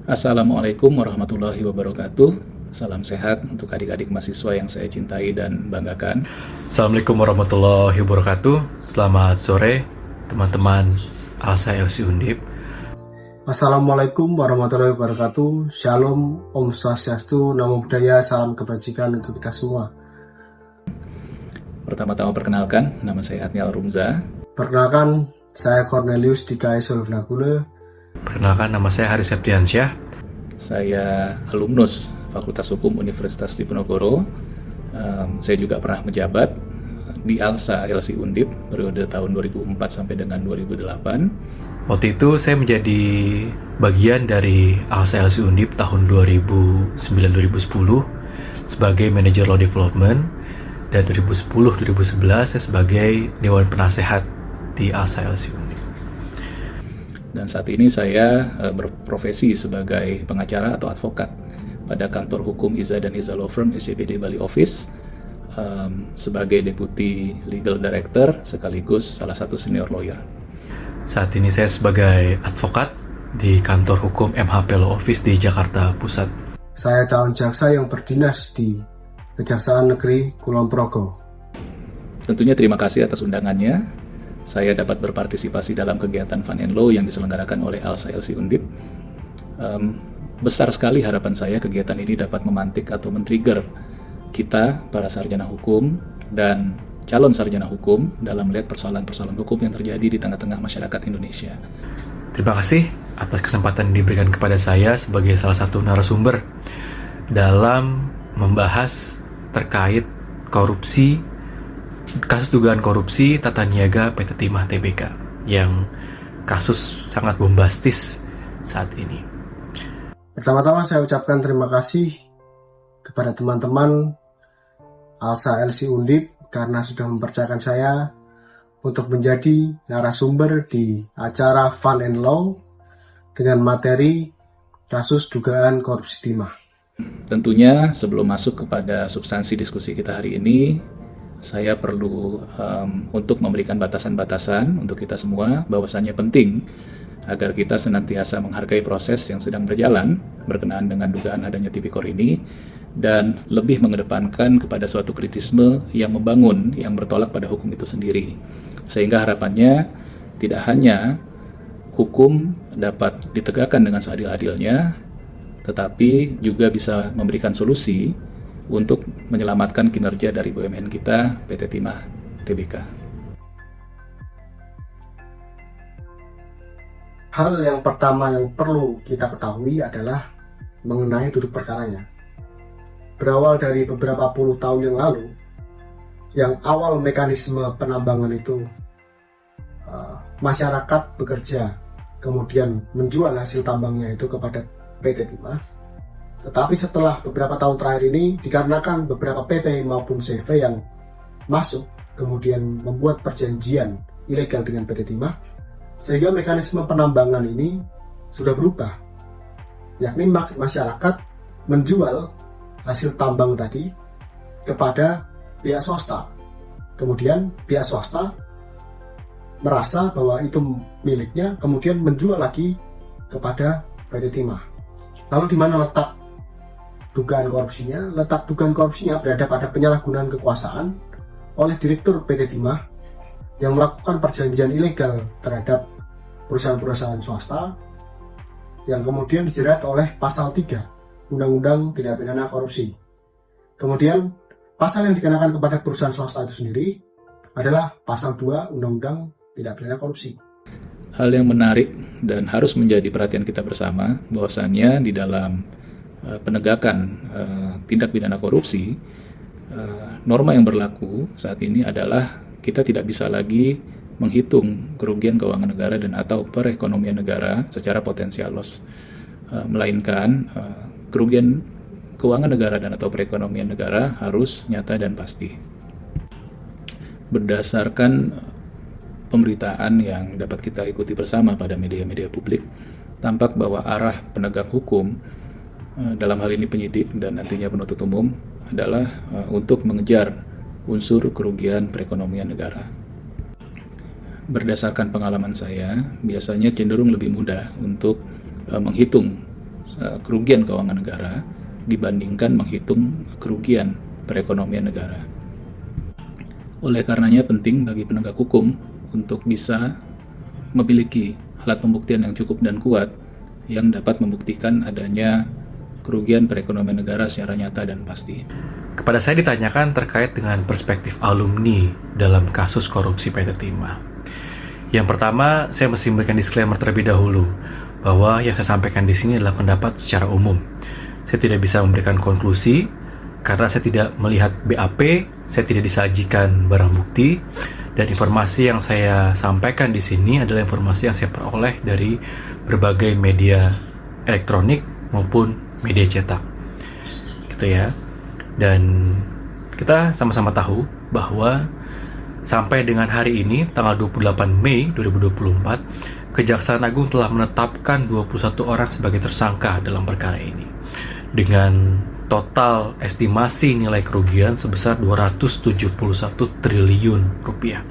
Assalamualaikum warahmatullahi wabarakatuh. Salam sehat untuk adik-adik mahasiswa yang saya cintai dan banggakan. Assalamualaikum warahmatullahi wabarakatuh. Selamat sore teman-teman Alsa LC Undip. Assalamualaikum warahmatullahi wabarakatuh. Shalom, Om Swastiastu, Namo Buddhaya, salam kebajikan untuk kita semua. Pertama-tama perkenalkan, nama saya Adnial Rumza. Perkenalkan, saya Cornelius Dika Solvenagule. Perkenalkan, nama saya Haris Septiansyah. Saya alumnus Fakultas Hukum Universitas Diponegoro. Saya juga pernah menjabat di Alsa LC Undip periode tahun 2004 sampai dengan 2008. Waktu itu saya menjadi bagian dari Alsa LC Undip tahun 2009-2010 sebagai manajer law development, dan 2010-2011 saya sebagai dewan penasehat di Alsa LC Undip. Dan saat ini saya berprofesi sebagai pengacara atau advokat pada kantor hukum Iza dan Iza Law Firm SCPD Bali Office, sebagai Deputy Legal Director sekaligus salah satu senior lawyer. Saat ini saya sebagai advokat di kantor hukum MHP Law Office di Jakarta Pusat. Saya calon jaksa yang berdinas di Kejaksaan Negeri Kulon Progo. Tentunya terima kasih atas undangannya. Saya dapat berpartisipasi dalam kegiatan Fun and Law yang diselenggarakan oleh Alsa LC Undip. Besar sekali harapan saya kegiatan ini dapat memantik atau men-trigger kita, para sarjana hukum dan calon sarjana hukum dalam melihat persoalan-persoalan hukum yang terjadi di tengah-tengah masyarakat Indonesia. Terima kasih atas kesempatan yang diberikan kepada saya sebagai salah satu narasumber dalam membahas terkait korupsi, kasus dugaan korupsi tata niaga PT Timah Tbk yang kasus sangat bombastis saat ini. Pertama-tama saya ucapkan terima kasih kepada teman-teman Alsa LC Undip karena sudah mempercayakan saya untuk menjadi narasumber di acara Fun and Law dengan materi kasus dugaan korupsi timah. Tentunya sebelum masuk kepada substansi diskusi kita hari ini, saya perlu untuk memberikan batasan-batasan untuk kita semua, bahwasannya penting agar kita senantiasa menghargai proses yang sedang berjalan berkenaan dengan dugaan adanya tipikor ini, dan lebih mengedepankan kepada suatu kritisme yang membangun, yang bertolak pada hukum itu sendiri. Sehingga harapannya tidak hanya hukum dapat ditegakkan dengan seadil-adilnya, tetapi juga bisa memberikan solusi untuk menyelamatkan kinerja dari BUMN kita, PT Timah Tbk. Hal yang pertama yang perlu kita ketahui adalah mengenai duduk perkaranya. Berawal dari beberapa puluh tahun yang lalu, yang awal mekanisme penambangan itu masyarakat bekerja, kemudian menjual hasil tambangnya itu kepada PT Timah. Tetapi setelah beberapa tahun terakhir ini, dikarenakan beberapa PT maupun CV yang masuk, kemudian membuat perjanjian ilegal dengan PT Timah, sehingga mekanisme penambangan ini sudah berubah. Yakni masyarakat menjual hasil tambang tadi kepada pihak swasta. Kemudian pihak swasta merasa bahwa itu miliknya, kemudian menjual lagi kepada PT Timah. Lalu di mana letak dugaan korupsinya? Letak dugaan korupsinya berada pada penyalahgunaan kekuasaan oleh Direktur PT Timah yang melakukan perjanjian ilegal terhadap perusahaan-perusahaan swasta yang kemudian dijerat oleh pasal 3 Undang-Undang Tindak Pidana Korupsi. Kemudian pasal yang dikenakan kepada perusahaan swasta itu sendiri adalah pasal 2 Undang-Undang Tindak Pidana Korupsi. Hal yang menarik dan harus menjadi perhatian kita bersama, bahwasannya di dalam penegakan tindak pidana korupsi, norma yang berlaku saat ini adalah kita tidak bisa lagi menghitung kerugian keuangan negara dan atau perekonomian negara secara potensial loss, melainkan kerugian keuangan negara dan atau perekonomian negara harus nyata dan pasti. Berdasarkan pemberitaan yang dapat kita ikuti bersama pada media-media publik, tampak bahwa arah penegak hukum, dalam hal ini penyidik dan nantinya penuntut umum, adalah untuk mengejar unsur kerugian perekonomian negara. Berdasarkan pengalaman saya, biasanya cenderung lebih mudah untuk menghitung kerugian keuangan negara dibandingkan menghitung kerugian perekonomian negara. Oleh karenanya penting bagi penegak hukum untuk bisa memiliki alat pembuktian yang cukup dan kuat yang dapat membuktikan adanya kerugian perekonomian negara secara nyata dan pasti. Kepada saya ditanyakan terkait dengan perspektif alumni dalam kasus korupsi PT Timah. Yang pertama, saya mesti memberikan disclaimer terlebih dahulu bahwa yang saya sampaikan di sini adalah pendapat secara umum. Saya tidak bisa memberikan konklusi karena saya tidak melihat BAP, saya tidak disajikan barang bukti, dan informasi yang saya sampaikan di sini adalah informasi yang saya peroleh dari berbagai media elektronik maupun media cetak. Gitu ya. Dan kita sama-sama tahu bahwa sampai dengan hari ini, tanggal 28 Mei 2024, Kejaksaan Agung telah menetapkan 21 orang sebagai tersangka dalam perkara ini. Dengan total estimasi nilai kerugian sebesar 271 triliun rupiah.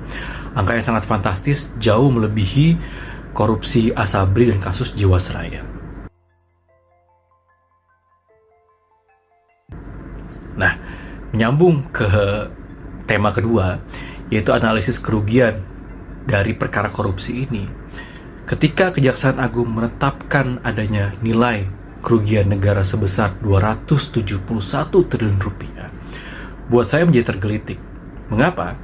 Angka yang sangat fantastis, jauh melebihi korupsi Asabri dan kasus Jiwasraya. Nah, menyambung ke tema kedua, yaitu analisis kerugian dari perkara korupsi ini. Ketika Kejaksaan Agung menetapkan adanya nilai kerugian negara sebesar 271 triliun rupiah, buat saya menjadi tergelitik. Mengapa?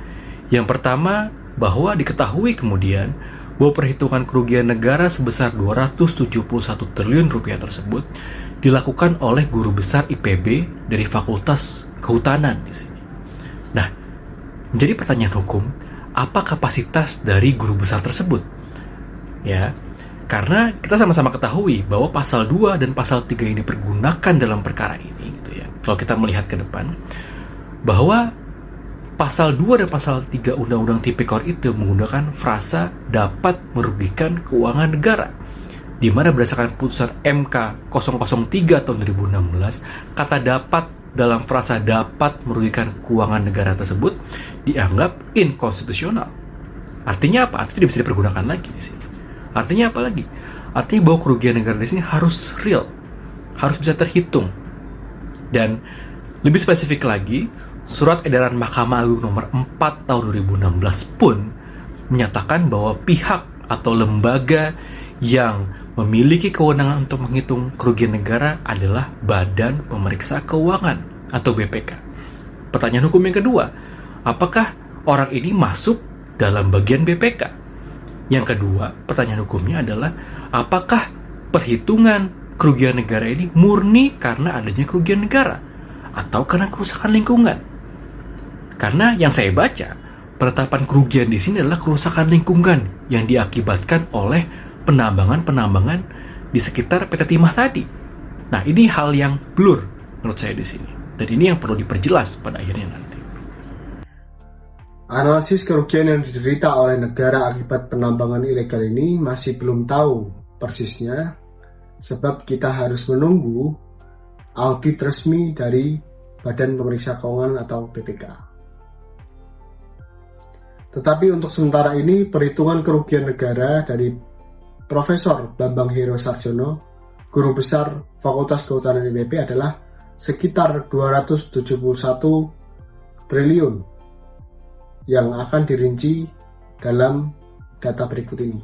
Yang pertama, bahwa diketahui kemudian bahwa perhitungan kerugian negara sebesar 271 triliun rupiah tersebut dilakukan oleh guru besar IPB dari Fakultas Kehutanan di sini. Nah, menjadi pertanyaan hukum, apa kapasitas dari guru besar tersebut? Ya, karena kita sama-sama ketahui bahwa pasal 2 dan pasal 3 ini dipergunakan dalam perkara ini, gitu ya. Kalau kita melihat ke depan, bahwa pasal 2 dan pasal 3 Undang-Undang Tipikor itu menggunakan frasa dapat merugikan keuangan negara, di mana berdasarkan putusan MK 003 tahun 2016, kata dapat dalam frasa dapat merugikan keuangan negara tersebut dianggap inkonstitusional. Artinya apa? Artinya tidak bisa dipergunakan lagi di sini. Artinya apa lagi? Artinya bahwa kerugian negara di sini harus real, harus bisa terhitung. Dan lebih spesifik lagi, Surat Edaran Mahkamah Agung nomor 4 tahun 2016 pun menyatakan bahwa pihak atau lembaga yang memiliki kewenangan untuk menghitung kerugian negara adalah Badan Pemeriksa Keuangan atau BPK. Pertanyaan hukum yang kedua, apakah orang ini masuk dalam bagian BPK? Yang kedua, pertanyaan hukumnya adalah apakah perhitungan kerugian negara ini murni karena adanya kerugian negara atau karena kerusakan lingkungan? Karena yang saya baca, penetapan kerugian di sini adalah kerusakan lingkungan yang diakibatkan oleh penambangan-penambangan di sekitar PT Timah tadi. Nah, ini hal yang blur menurut saya di sini. Dan ini yang perlu diperjelas pada akhirnya nanti. Analisis kerugian yang diderita oleh negara akibat penambangan ilegal ini masih belum tahu persisnya, sebab kita harus menunggu audit resmi dari Badan Pemeriksa Keuangan atau BPK. Tetapi untuk sementara ini, perhitungan kerugian negara dari Profesor Bambang Hero Sarjono, Guru Besar Fakultas Kehutanan IPB adalah sekitar 271 triliun yang akan dirinci dalam data berikut ini.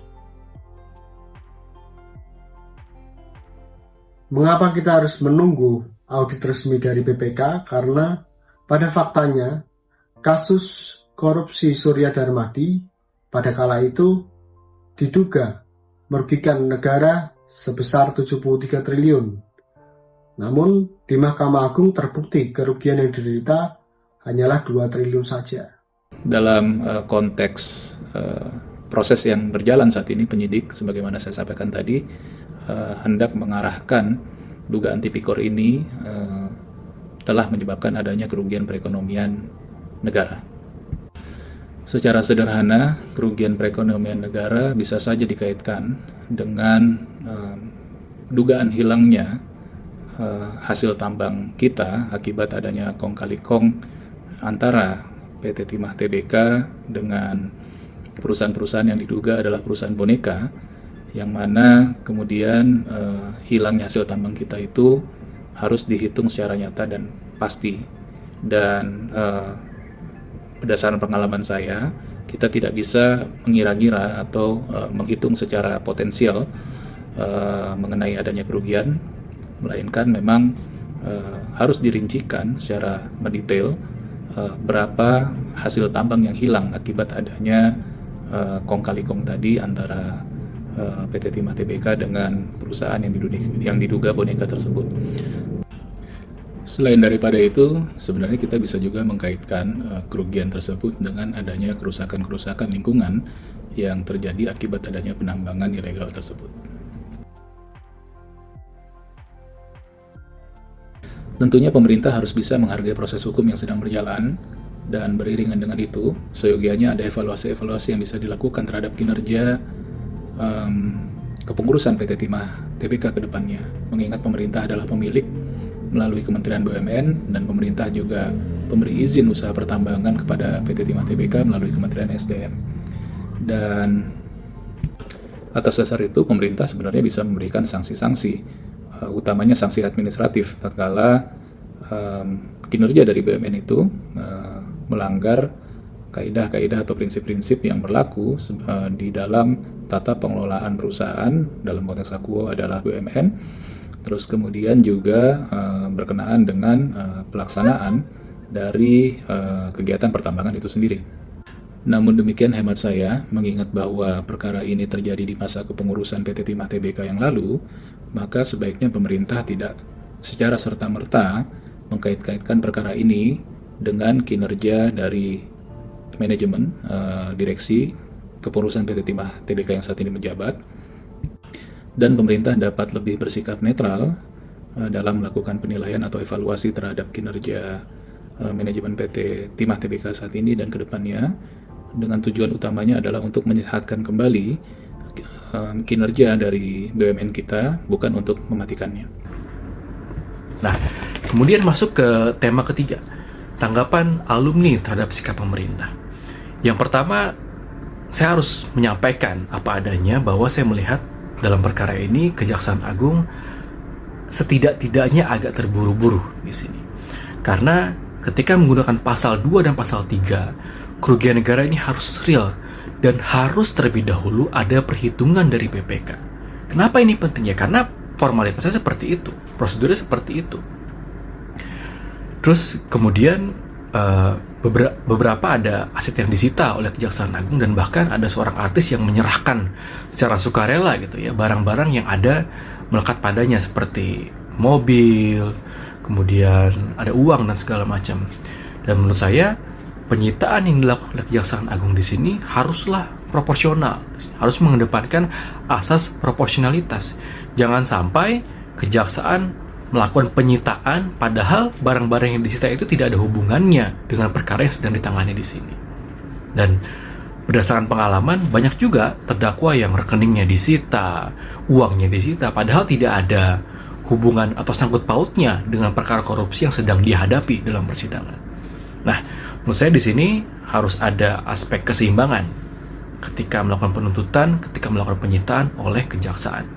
Mengapa kita harus menunggu audit resmi dari BPK? Karena pada faktanya kasus korupsi Surya Darmadi pada kala itu diduga merugikan negara sebesar 73 triliun. Namun di Mahkamah Agung terbukti kerugian yang diderita hanyalah 2 triliun saja. Dalam konteks proses yang berjalan saat ini, penyidik sebagaimana saya sampaikan tadi hendak mengarahkan dugaan tipikor ini telah menyebabkan adanya kerugian perekonomian negara. Secara sederhana, kerugian perekonomian negara bisa saja dikaitkan dengan dugaan hilangnya hasil tambang kita akibat adanya kong kali kong antara PT Timah Tbk dengan perusahaan-perusahaan yang diduga adalah perusahaan boneka yang mana kemudian hilangnya hasil tambang kita itu harus dihitung secara nyata dan pasti. Dan berdasarkan pengalaman saya, kita tidak bisa mengira-ngira atau menghitung secara potensial mengenai adanya kerugian, melainkan memang harus dirincikan secara mendetail berapa hasil tambang yang hilang akibat adanya kong kali kong tadi antara PT Timah Tbk dengan perusahaan yang diduga boneka tersebut. Selain daripada itu, sebenarnya kita bisa juga mengkaitkan kerugian tersebut dengan adanya kerusakan-kerusakan lingkungan yang terjadi akibat adanya penambangan ilegal tersebut. Tentunya pemerintah harus bisa menghargai proses hukum yang sedang berjalan, dan beriringan dengan itu, seyogianya ada evaluasi-evaluasi yang bisa dilakukan terhadap kinerja kepengurusan PT Timah Tbk ke depannya, mengingat pemerintah adalah pemilik melalui Kementerian BUMN, dan pemerintah juga pemberi izin usaha pertambangan kepada PT Timah Tbk melalui Kementerian SDM. Dan atas dasar itu pemerintah sebenarnya bisa memberikan sanksi-sanksi, utamanya sanksi administratif tatkala kinerja dari BUMN itu melanggar kaidah-kaidah atau prinsip-prinsip yang berlaku di dalam tata pengelolaan perusahaan, dalam konteks aku adalah BUMN. Terus kemudian juga berkenaan dengan pelaksanaan dari kegiatan pertambangan itu sendiri. Namun demikian hemat saya, mengingat bahwa perkara ini terjadi di masa kepengurusan PT Timah Tbk yang lalu, maka sebaiknya pemerintah tidak secara serta-merta mengkait-kaitkan perkara ini dengan kinerja dari manajemen direksi kepengurusan PT Timah Tbk yang saat ini menjabat. Dan pemerintah dapat lebih bersikap netral dalam melakukan penilaian atau evaluasi terhadap kinerja manajemen PT Timah Tbk saat ini dan kedepannya, dengan tujuan utamanya adalah untuk menyehatkan kembali kinerja dari BUMN kita, bukan untuk mematikannya. Nah, kemudian masuk ke tema ketiga, tanggapan alumni terhadap sikap pemerintah. Yang pertama, saya harus menyampaikan apa adanya bahwa saya melihat dalam perkara ini Kejaksaan Agung setidak-tidaknya agak terburu-buru di sini. Karena ketika menggunakan pasal 2 dan pasal 3, kerugian negara ini harus real dan harus terlebih dahulu ada perhitungan dari BPK. Kenapa ini pentingnya? Karena formalitasnya seperti itu, prosedurnya seperti itu. Terus kemudian beberapa ada aset yang disita oleh Kejaksaan Agung, dan bahkan ada seorang artis yang menyerahkan secara sukarela gitu ya barang-barang yang ada melekat padanya seperti mobil, kemudian ada uang dan segala macam. Dan menurut saya penyitaan yang dilakukan oleh Kejaksaan Agung di sini haruslah proporsional, harus mengedepankan asas proporsionalitas. Jangan sampai Kejaksaan melakukan penyitaan padahal barang-barang yang disita itu tidak ada hubungannya dengan perkara yang sedang ditangani di sini. Dan berdasarkan pengalaman, banyak juga terdakwa yang rekeningnya disita, uangnya disita, padahal tidak ada hubungan atau sangkut pautnya dengan perkara korupsi yang sedang dihadapi dalam persidangan. Nah, menurut saya di sini harus ada aspek keseimbangan ketika melakukan penuntutan, ketika melakukan penyitaan oleh kejaksaan.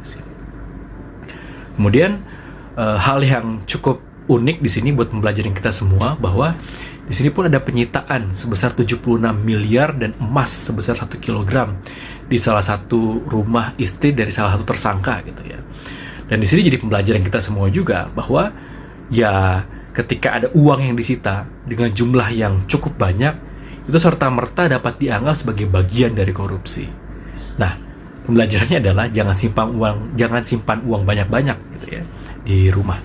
Kemudian hal yang cukup unik di sini buat mempelajari kita semua, bahwa di sini pun ada penyitaan sebesar 76 miliar dan emas sebesar 1 kilogram di salah satu rumah istri dari salah satu tersangka gitu ya. Dan di sini jadi pembelajaran kita semua juga bahwa ya ketika ada uang yang disita dengan jumlah yang cukup banyak, itu serta-merta dapat dianggap sebagai bagian dari korupsi. Nah, pembelajarannya adalah jangan simpan uang banyak-banyak gitu ya di rumah,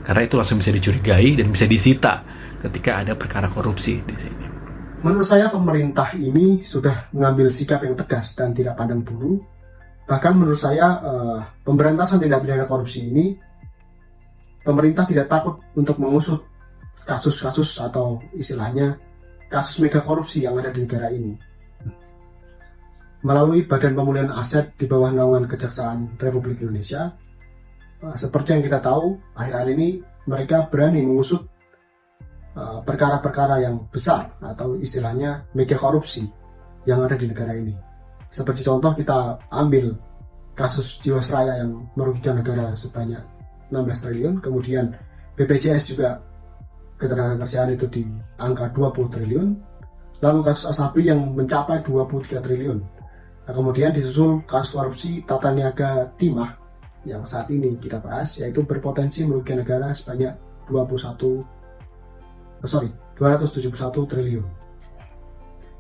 karena itu langsung bisa dicurigai dan bisa disita ketika ada perkara korupsi di sini. Menurut saya pemerintah ini sudah mengambil sikap yang tegas dan tidak pandang bulu. Bahkan menurut saya pemberantasan tindak pidana korupsi ini, pemerintah tidak takut untuk mengusut kasus-kasus atau istilahnya kasus mega korupsi yang ada di negara ini. Melalui Badan Pemulihan Aset di bawah naungan Kejaksaan Republik Indonesia, seperti yang kita tahu, akhir-akhir ini mereka berani mengusut perkara-perkara yang besar atau istilahnya mega korupsi yang ada di negara ini. Seperti contoh kita ambil kasus Jiwasraya yang merugikan negara sebanyak 16 triliun, kemudian BPJS juga ketenagakerjaan itu di angka 20 triliun, lalu kasus Asabri yang mencapai 23 triliun. Nah, kemudian disusul kasus korupsi tata niaga timah yang saat ini kita bahas, yaitu berpotensi merugikan negara sebanyak 271 triliun.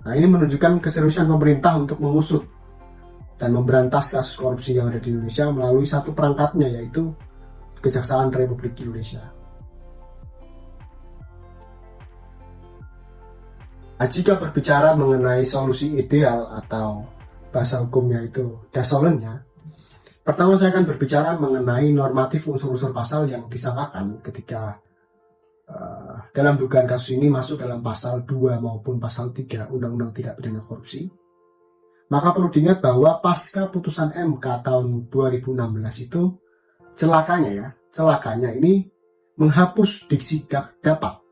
Nah, ini menunjukkan keseriusan pemerintah untuk mengusut dan memberantas kasus korupsi yang ada di Indonesia melalui satu perangkatnya, yaitu Kejaksaan Republik Indonesia. Nah, jika berbicara mengenai solusi ideal atau bahasa hukumnya itu dasolennya, pertama saya akan berbicara mengenai normatif unsur-unsur pasal yang disangkakan ketika dalam dugaan kasus ini masuk dalam pasal 2 maupun pasal 3 Undang-Undang Tindak Pidana Korupsi. Maka perlu diingat bahwa pasca putusan MK tahun 2016 itu celakanya ini menghapus diksi dapat.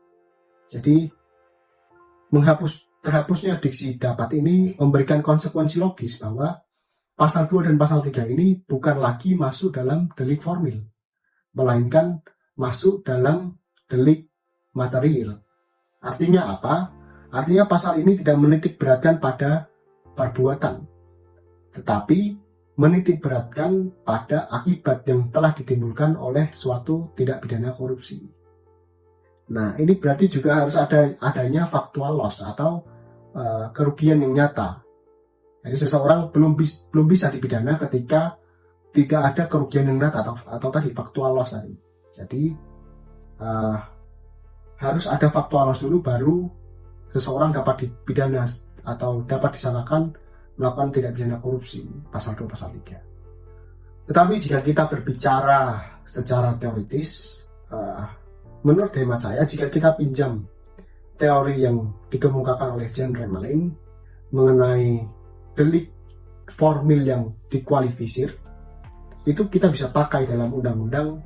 Jadi terhapusnya diksi dapat ini memberikan konsekuensi logis bahwa pasal 2 dan pasal 3 ini bukan lagi masuk dalam delik formil, melainkan masuk dalam delik material. Artinya apa? Artinya pasal ini tidak menitik beratkan pada perbuatan, tetapi menitik beratkan pada akibat yang telah ditimbulkan oleh suatu tindak pidana korupsi. Nah, ini berarti juga harus adanya factual loss atau kerugian yang nyata. Jadi seseorang belum bisa dipidana ketika tidak ada kerugian yang nyata atau tadi factual loss tadi. Jadi harus ada factual loss dulu, baru seseorang dapat dipidana atau dapat disangkakan melakukan tindak pidana korupsi pasal 2 pasal 3. Tetapi jika kita berbicara secara teoritis, menurut hemat saya, jika kita pinjam teori yang dikemukakan oleh Jan Remeling mengenai delik formil yang dikualifisir, itu kita bisa pakai dalam undang-undang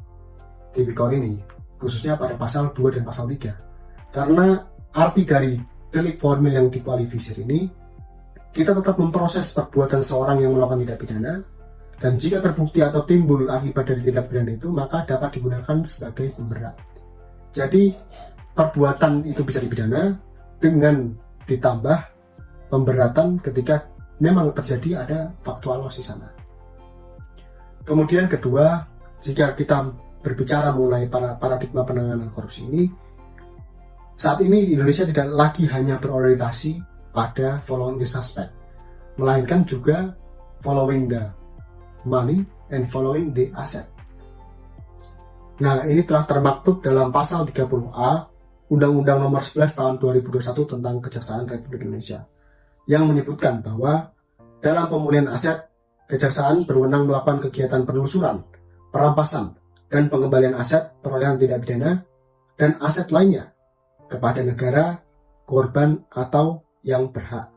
Tipikor ini, khususnya pada pasal 2 dan pasal 3. Karena arti dari delik formil yang dikualifisir ini, kita tetap memproses perbuatan seorang yang melakukan tindak pidana, dan jika terbukti atau timbul akibat dari tindak pidana itu, maka dapat digunakan sebagai pemberat. Jadi perbuatan itu bisa dipidana dengan ditambah pemberatan ketika memang terjadi ada factual loss di sana. Kemudian kedua, jika kita berbicara mengenai paradigma penanganan korupsi ini, saat ini Indonesia tidak lagi hanya berorientasi pada following the suspect, melainkan juga following the money and following the asset. Nah, ini telah termaktub dalam pasal 30A Undang-Undang Nomor 11 Tahun 2021 tentang Kejaksaan Republik Indonesia, yang menyebutkan bahwa dalam pemulihan aset, Kejaksaan berwenang melakukan kegiatan penelusuran, perampasan, dan pengembalian aset perolehan tindak pidana dan aset lainnya kepada negara, korban, atau yang berhak.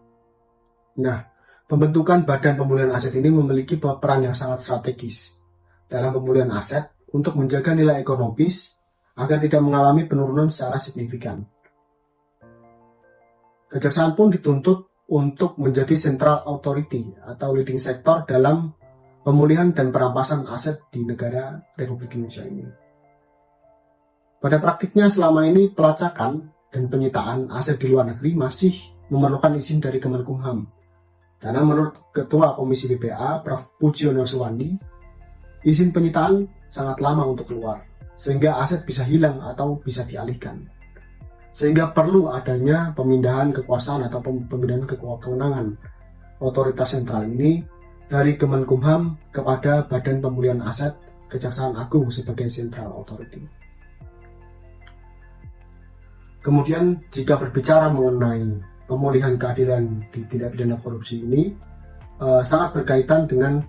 Nah, pembentukan Badan Pemulihan Aset ini memiliki peran yang sangat strategis dalam pemulihan aset untuk menjaga nilai ekonomis agar tidak mengalami penurunan secara signifikan. Kejaksaan pun dituntut untuk menjadi central authority atau leading sector dalam pemulihan dan perampasan aset di negara Republik Indonesia ini. Pada praktiknya selama ini pelacakan dan penyitaan aset di luar negeri masih memerlukan izin dari Kemenkumham. Karena menurut Ketua Komisi BPA, Prof. Pujiono Suwandi, izin penyitaan sangat lama untuk keluar, sehingga aset bisa hilang atau bisa dialihkan. Sehingga perlu adanya pemindahan kekuasaan atau pemindahan kewenangan otoritas sentral ini dari Kemenkumham kepada Badan Pemulihan Aset Kejaksaan Agung sebagai Central Authority. Kemudian jika berbicara mengenai pemulihan keadilan di tindak pidana korupsi ini, sangat berkaitan dengan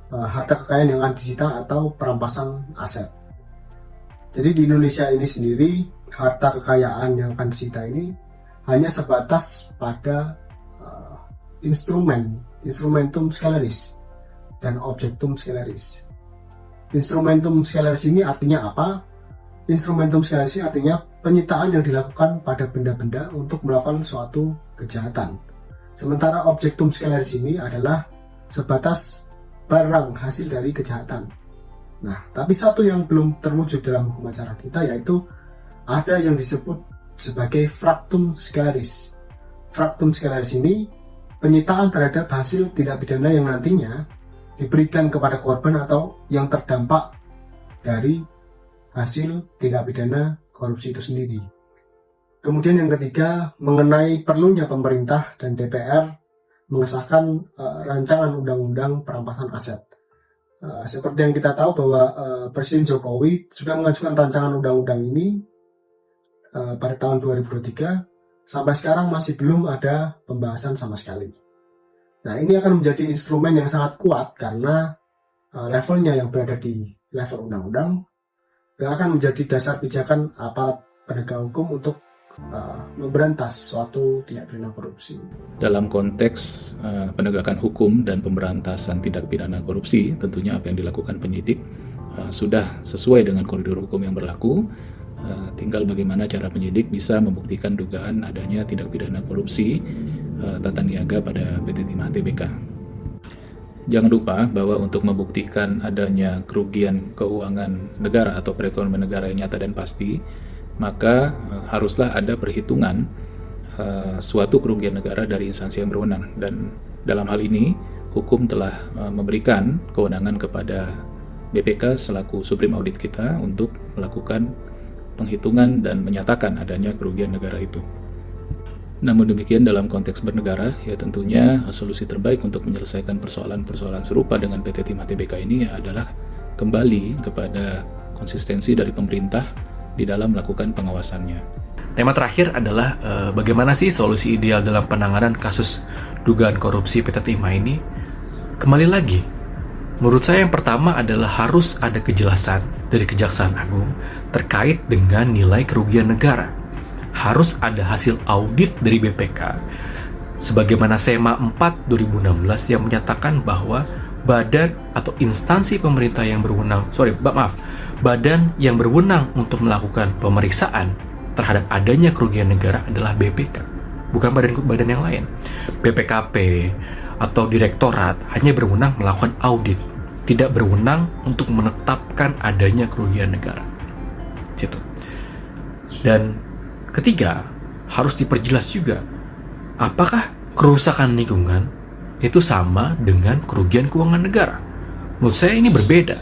harta kekayaan yang akan disita atau perampasan aset. Jadi di Indonesia ini sendiri, harta kekayaan yang akan disita ini hanya sebatas pada instrumentum sceleris dan objectum sceleris. Instrumentum sceleris ini artinya apa? Instrumentum sceleris ini artinya penyitaan yang dilakukan pada benda-benda untuk melakukan suatu kejahatan. Sementara objectum sceleris ini adalah sebatas barang hasil dari kejahatan. Nah, tapi satu yang belum terwujud dalam hukum acara kita, yaitu ada yang disebut sebagai fractum sceleris. Fractum sceleris ini penyitaan terhadap hasil tindak pidana yang nantinya diberikan kepada korban atau yang terdampak dari hasil tindak pidana korupsi itu sendiri. Kemudian yang ketiga, mengenai perlunya pemerintah dan DPR mengesahkan rancangan undang-undang perampasan aset. Seperti yang kita tahu bahwa Presiden Jokowi sudah mengajukan rancangan undang-undang ini pada tahun 2023, sampai sekarang masih belum ada pembahasan sama sekali. Nah, ini akan menjadi instrumen yang sangat kuat karena levelnya yang berada di level undang-undang, yang akan menjadi dasar pijakan aparat penegak hukum untuk memberantas suatu tindak pidana korupsi. Dalam konteks penegakan hukum dan pemberantasan tindak pidana korupsi, tentunya apa yang dilakukan penyidik sudah sesuai dengan koridor hukum yang berlaku. Tinggal bagaimana cara penyidik bisa membuktikan dugaan adanya tindak pidana korupsi tata niaga pada PT Timah Tbk. Jangan lupa bahwa untuk membuktikan adanya kerugian keuangan negara atau perekonomian negara yang nyata dan pasti, maka haruslah ada perhitungan suatu kerugian negara dari instansi yang berwenang. Dan dalam hal ini, hukum telah memberikan kewenangan kepada BPK selaku Supreme Audit kita untuk melakukan penghitungan dan menyatakan adanya kerugian negara itu. Namun demikian, dalam konteks bernegara, ya tentunya solusi terbaik untuk menyelesaikan persoalan-persoalan serupa dengan PT Timah Tbk ini adalah kembali kepada konsistensi dari pemerintah di dalam melakukan pengawasannya. Tema terakhir adalah bagaimana sih solusi ideal dalam penanganan kasus dugaan korupsi PT Timah ini? Kembali lagi, menurut saya yang pertama adalah harus ada kejelasan dari Kejaksaan Agung terkait dengan nilai kerugian negara. Harus ada hasil audit dari BPK sebagaimana SEMA 4 2016 yang menyatakan bahwa badan atau instansi pemerintah yang badan yang berwenang untuk melakukan pemeriksaan terhadap adanya kerugian negara adalah BPK, bukan badan yang lain. BPKP atau direktorat hanya berwenang melakukan audit, tidak berwenang untuk menetapkan adanya kerugian negara. Situ. Dan ketiga, harus diperjelas juga apakah kerusakan lingkungan itu sama dengan kerugian keuangan negara. Menurut saya ini berbeda.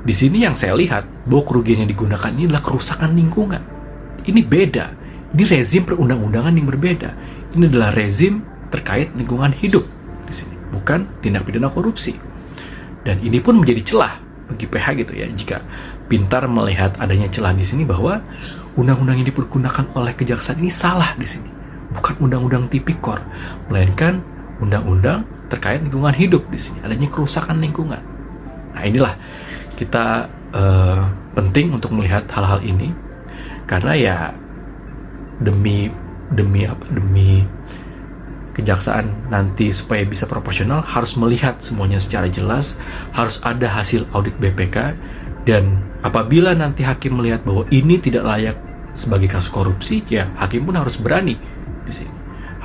Di sini yang saya lihat bahwa kerugian yang digunakan ini adalah kerusakan lingkungan. Ini beda. Ini rezim perundang-undangan yang berbeda. Ini adalah rezim terkait lingkungan hidup di sini, bukan tindak pidana korupsi. Dan ini pun menjadi celah bagi PH gitu ya, jika pintar melihat adanya celah di sini bahwa undang-undang yang dipergunakan oleh kejaksaan ini salah di sini. Bukan undang-undang tipikor, melainkan undang-undang terkait lingkungan hidup di sini. Adanya kerusakan lingkungan. Nah, inilah kita penting untuk melihat hal-hal ini karena ya demi kejaksaan nanti supaya bisa proporsional harus melihat semuanya secara jelas, harus ada hasil audit BPK, dan apabila nanti hakim melihat bahwa ini tidak layak sebagai kasus korupsi, ya hakim pun harus berani di sini,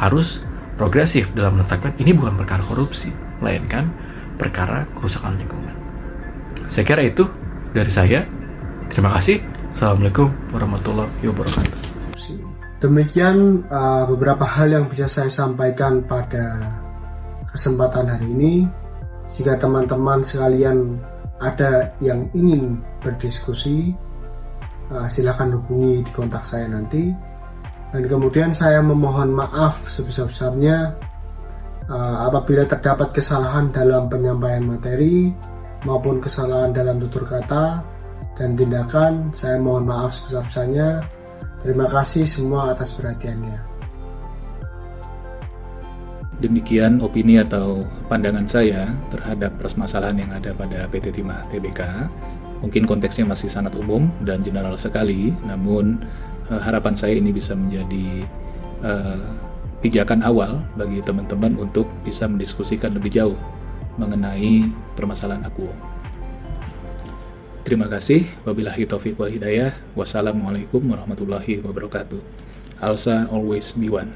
harus progresif dalam menetapkan ini bukan perkara korupsi, melainkan perkara kerusakan lingkungan. Saya kira itu dari saya. Terima kasih. Assalamualaikum warahmatullahi wabarakatuh. Demikian beberapa hal yang bisa saya sampaikan pada kesempatan hari ini. Jika teman-teman sekalian ada yang ingin berdiskusi, silakan hubungi di kontak saya nanti. Dan kemudian saya memohon maaf sebesar-besarnya apabila terdapat kesalahan dalam penyampaian materi maupun kesalahan dalam tutur kata dan tindakan. Saya mohon maaf sebesar-besarnya. Terima kasih semua atas perhatiannya. Demikian opini atau pandangan saya terhadap permasalahan yang ada pada PT Timah Tbk. Mungkin konteksnya masih sangat umum dan general sekali, namun harapan saya ini bisa menjadi pijakan awal bagi teman-teman untuk bisa mendiskusikan lebih jauh mengenai permasalahan Akuo. Terima kasih. Wabillahi taufiq wal hidayah. Wassalamualaikum warahmatullahi wabarakatuh. Alsa always be one.